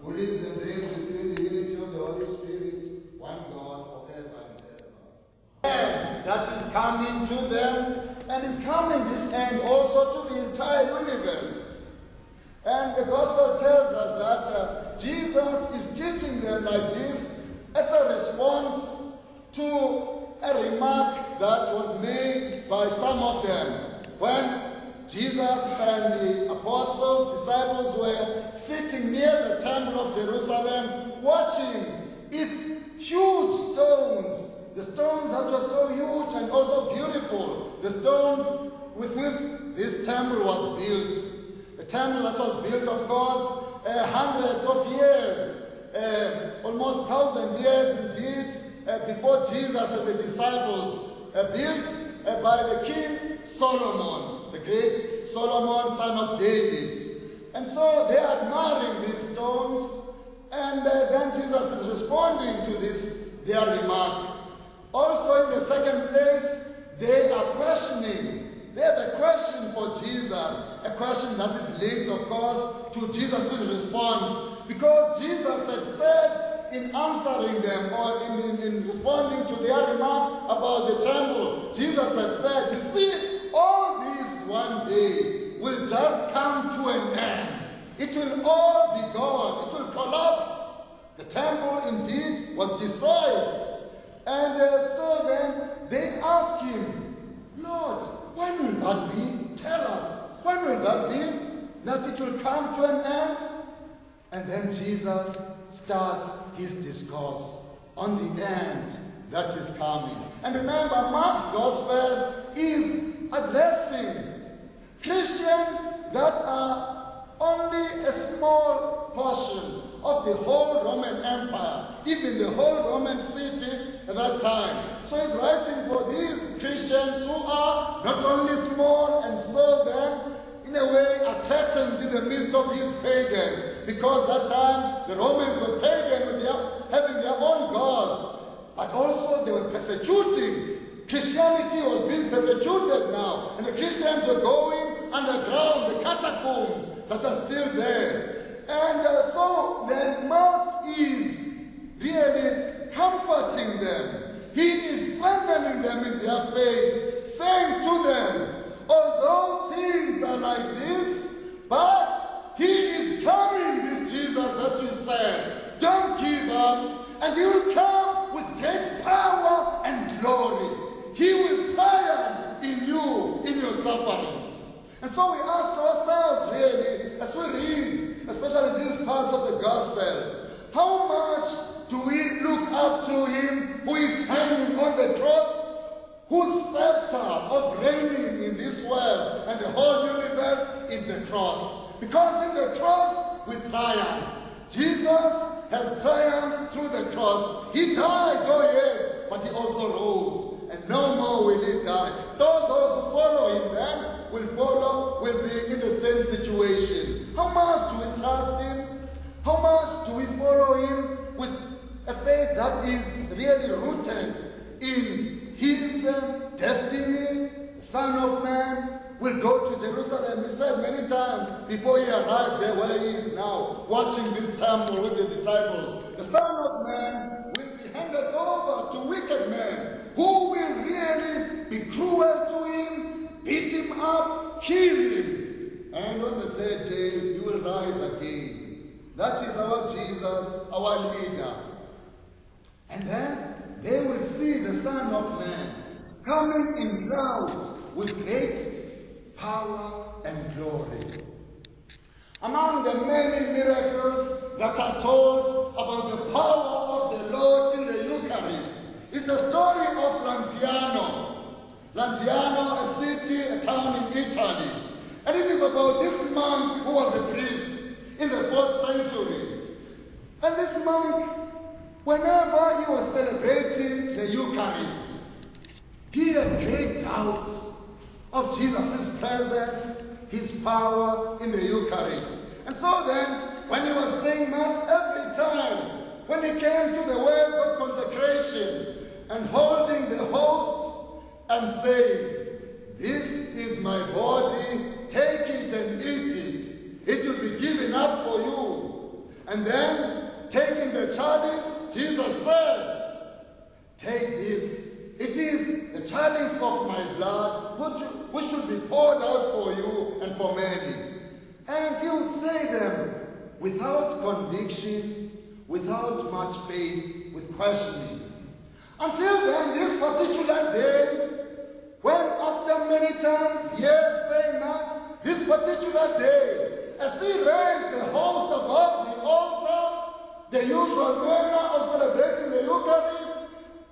Who lives and reigns with you in the unity of the Holy Spirit, one God. coming to them, and is coming this end also to the entire universe. And the gospel tells us that Jesus is teaching them like this as a response to a remark that was made by some of them when Jesus and the apostles, disciples were sitting near the temple of Jerusalem watching its huge stones, the stones that were so huge and also beautiful, the stones with which this temple was built. A temple that was built, of course, hundreds of years, almost 1,000 years indeed, before Jesus and the disciples, built by the King Solomon, the great Solomon, son of David. And so they are admiring these stones, and then Jesus is responding to this, their remark. Also in the second place, they are questioning. They have a question for Jesus, a question that is linked, of course, to Jesus' response. Because Jesus had said in answering them, or in responding to their remark about the temple, Jesus had said, you see, all this one day will just come to an end. It will all be gone. It will collapse. The temple indeed was destroyed. And so then they ask him, Lord, when will that be? Tell us. When will that be? That it will come to an end? And then Jesus starts his discourse on the end that is coming. And remember, Mark's gospel is addressing Christians that are only a small portion of the whole Roman Empire, even the whole Roman city at that time. So he's writing for these Christians who are not only small, and so then, in a way, are threatened in the midst of these pagans, because that time the Romans were pagan with having their own gods, but also they were persecuting. Christianity was being persecuted now, and the Christians were going underground, the catacombs that are still there. And so then Mark is really comforting them. He is strengthening them in their faith, saying to them, although things are like this, but he is coming, this Jesus that you said. Don't give up, and he will come with great power and glory. He will triumph in you, in your sufferings. And so we ask ourselves, really, as we read, especially these parts of the gospel, how much do we look up to him who is hanging on the cross, whose scepter of reigning in this world and the whole universe is the cross? Because in the cross we triumph. Jesus has triumphed through the cross. He died, oh yes, but he also rose. And no more will he die. All those who follow him then will be in the same situation. How much do we trust him? How much do we follow him with a faith that is really rooted in his destiny? The Son of Man will go to Jerusalem. He said many times before he arrived there where he is now, watching this temple with the disciples. The Son of Man will be handed over to wicked men who will really be cruel to him, beat him up, kill him. And on the third day, he will rise again. That is our Jesus, our leader. And then they will see the Son of Man coming in clouds with great power and glory. Among the many miracles that are told about the power of the Lord in the Eucharist is the story of Lanciano. Lanciano, a city, a town in Italy. And it is about this monk who was a priest in the 4th century. And this monk, whenever he was celebrating the Eucharist, he had great doubts of Jesus' presence, his power in the Eucharist. And so then, when he was saying Mass every time, when he came to the words of consecration and holding the host and saying, "This is my body, take it and eat it. It will be given up for you." And then, taking the chalice, Jesus said, "Take this. It is the chalice of my be poured out for you and for many. And he would say them without conviction, without much faith, with questioning. Until then, this particular day, when after many times, years saying Mass, this particular day, as he raised the host above the altar, the usual manner of celebrating the Eucharist,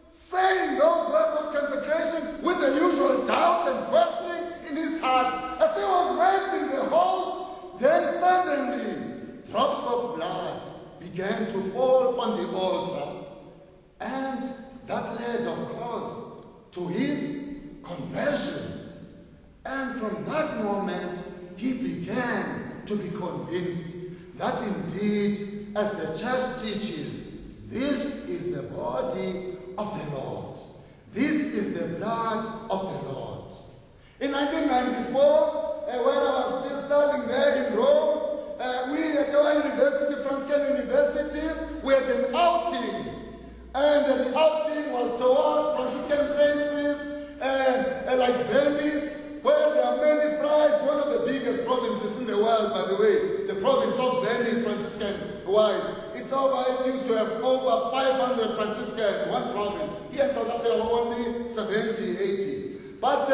saying those words of consecration with the usual doubt and questioning in his heart, as he was raising the host, then suddenly drops of blood began to fall on the altar, and that led, of course, to his conversion. And from that moment, he began to be convinced that indeed, as the church teaches, this is the body of the Lord. This is the blood of the Lord. In 1994, when I was still studying there in Rome, we at our university, Franciscan University, we had an outing. And the outing was towards Franciscan places, like Venice, where there are many friars, one of the biggest provinces in the world, by the way. The province of Venice, Franciscan-wise. It's over, it used to have over 500 Franciscans, one province. Here in South Africa, only 70, 80. But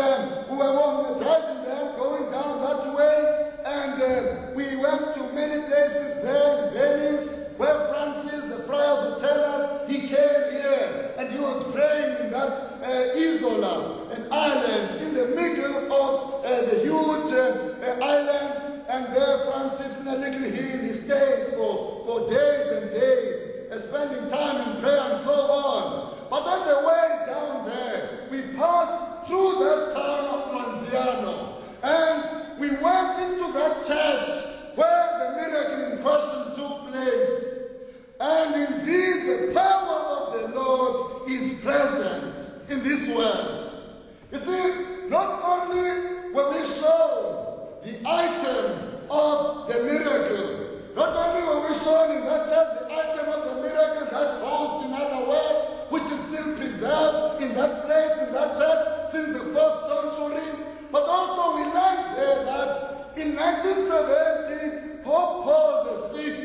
we were driving there, going down that way, and we went to many places there in Venice, where Francis, the friars would tell us, he came here, and he was praying in that isola, an island, in the middle of the huge island, and there Francis, in a little hill, he stayed for days and days, spending time in prayer and so on. But on the way down there, we passed through that town of Manziano, and we went into that church where the miracle in question took place. And indeed, the power of the Lord is present in this world. You see, not only were we shown the item of the miracle, not only were we shown in that church the item of the miracle, that host, in other words, which is still preserved in that place, in that church, since the 4th century, but also we learned there that in 1970, Pope Paul VI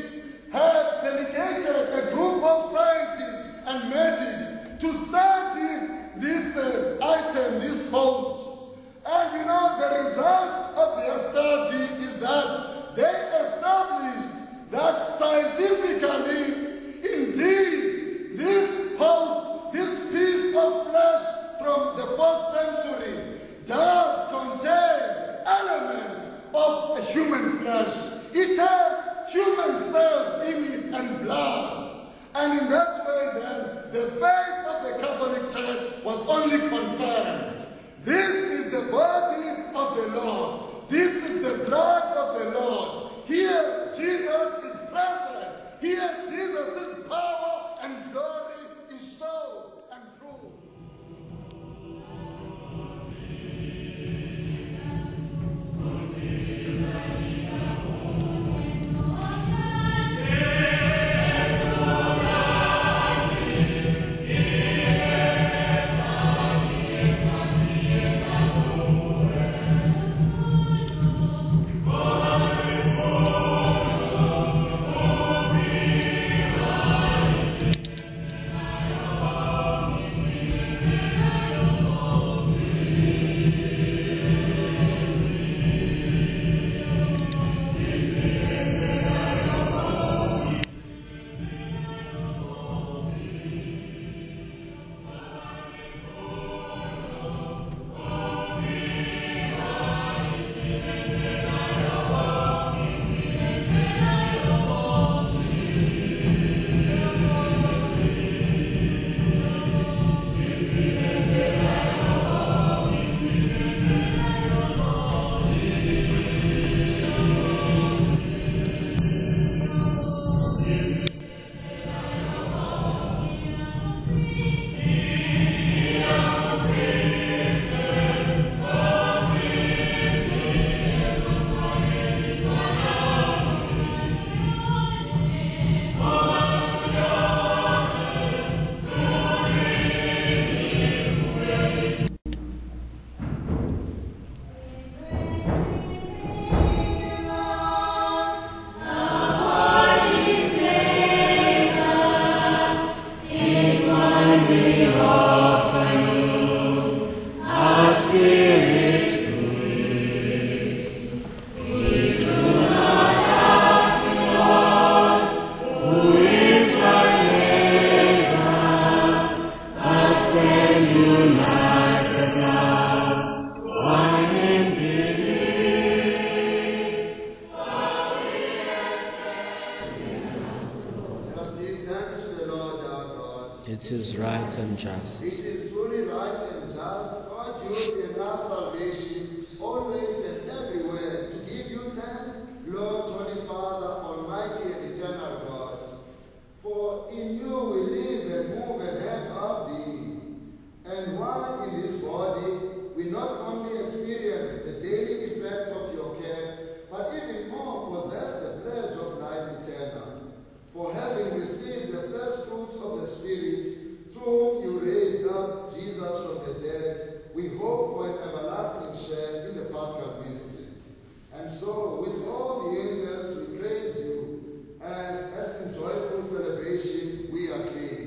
had delegated a group of scientists and medics to study this item, this host. And you know, the results of their study is that they established that scientifically, indeed, this host, this piece of flesh from the 4th century, does contain elements of a human flesh. It has human cells in it and blood. And in that way then, the faith of the Catholic Church was only confirmed. This is the body of the Lord. This is the blood of the Lord. Here Jesus is present. Here Jesus' power and glory is shown and proved. Amen. we offer you our spirits free. We do not ask the Lord, who is my neighbor, but stand united now, one in belief. Let us give thanks to the Lord our God. It is right and just. It is truly right and just, God, you in our salvation, always and everywhere, to give you thanks, Lord, Holy Father, Almighty and eternal God. For in you we live and move and have our being. And while in this body, we not only experience the daily effects of your care, but even more possess the pledge of life eternal. For having received the first fruits of the Spirit, through whom you raised up Jesus from the dead, we hope for an everlasting share in the Paschal mystery. And so, with all the angels, we praise you, as in joyful celebration we acclaim.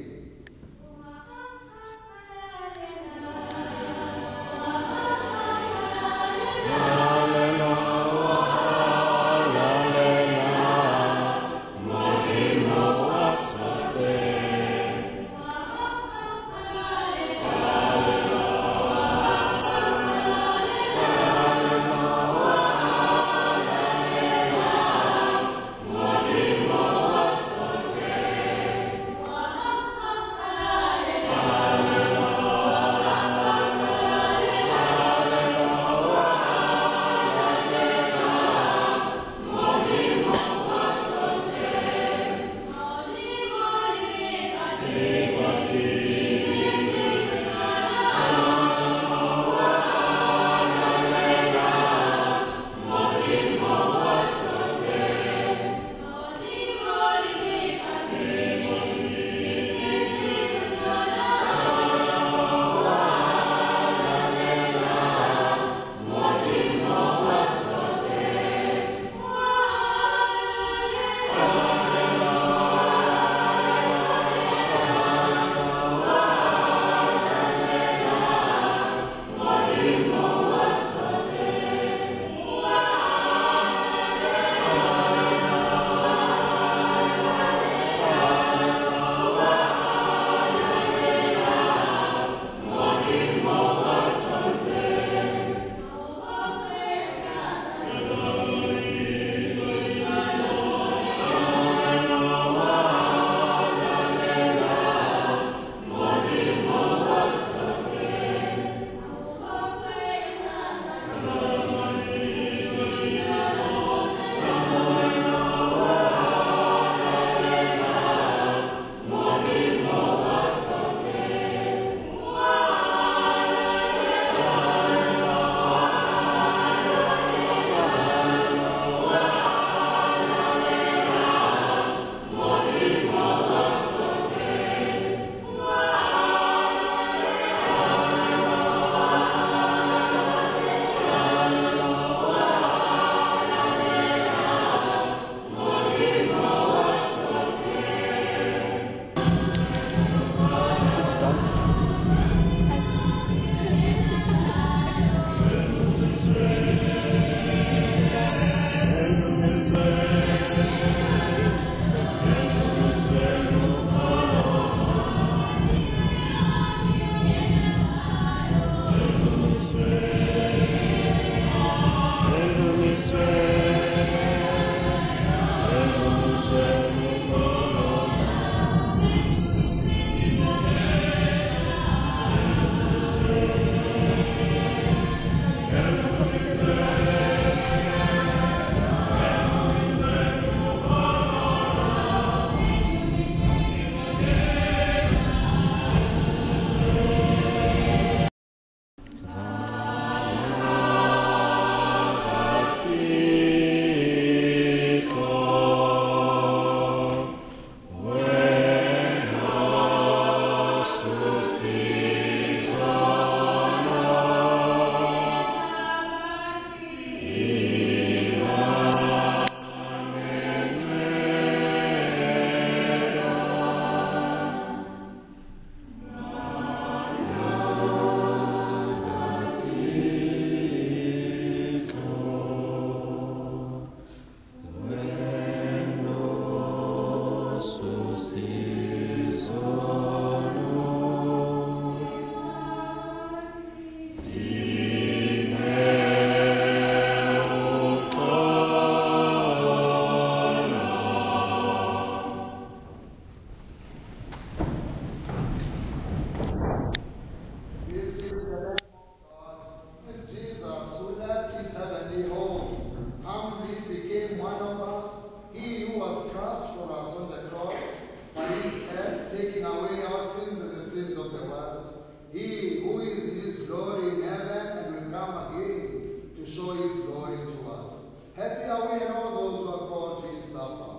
He who is in his glory in heaven and will come again to show his glory to us. Happy are we and all those who are called to his supper.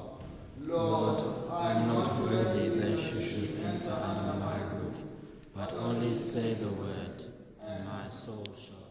Lord, I am not worthy that you should enter under my roof, but only say the word, and my soul shall